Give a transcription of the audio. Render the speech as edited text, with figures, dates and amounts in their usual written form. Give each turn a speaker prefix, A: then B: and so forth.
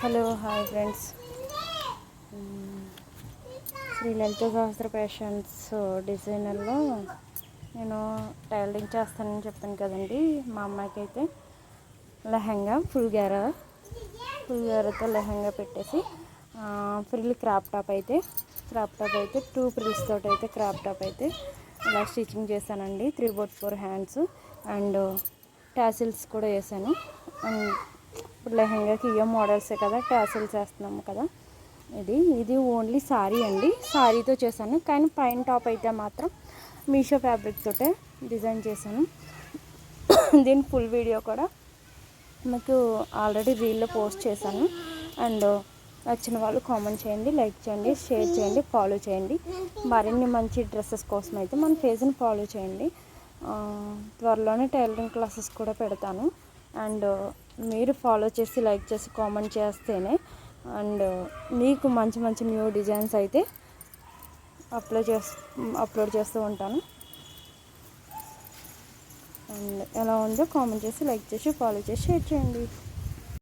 A: Hello hi friends. Sri Lalitha Sahasra fashions డిజైనర్లో నేను tailoring చేస్తానని చెప్పాను కదండి. మా అమ్మాయికి అయితే లెహంగా ఫుల్ గ్యారాతో లెహంగా పెట్టేసి ఫ్రిల్ క్రాప్ టాప్ అయితే 2 ఫ్రిల్స్ తోటి అయితే క్రాప్ టాప్ అయితే ఇలా స్టిచ్చింగ్ చేశానండి. 3/4 హ్యాండ్స్ అండ్ టాసిల్స్ కూడా వేసాను. అండ్ ఇప్పుడు లెహంగాకి ఇయో మోడల్సే కదా, టాసిల్స్ వేస్తున్నాము కదా. ఇది ఓన్లీ సారీ అండి, సారీతో చేశాను. కానీ పైన టాప్ అయితే మాత్రం మీషో ఫ్యాబ్రిక్ తోటే డిజైన్ చేశాను. దీని ఫుల్ వీడియో కూడా మీకు ఆల్రెడీ రీల్లో పోస్ట్ చేశాను. అండ్ నచ్చిన వాళ్ళు కామెంట్ చేయండి, లైక్ చేయండి, షేర్ చేయండి, ఫాలో చేయండి. మరిన్ని మంచి డ్రెస్సెస్ కోసం అయితే మన పేజ్ని ఫాలో చేయండి. త్వరలోనే టైలరింగ్ క్లాసెస్ కూడా పెడతాను. అండ్ మీరు ఫాలో చేసి లైక్ చేసి కామెంట్ చేస్తేనే అండ్ మీకు మంచి మంచి న్యూ డిజైన్స్ అయితే అప్లోడ్ చేస్తూ ఉంటాను. అండ్ ఎలా ఉందో కామెంట్ చేసి లైక్ చేసి ఫాలో చేసి షేర్ చేయండి.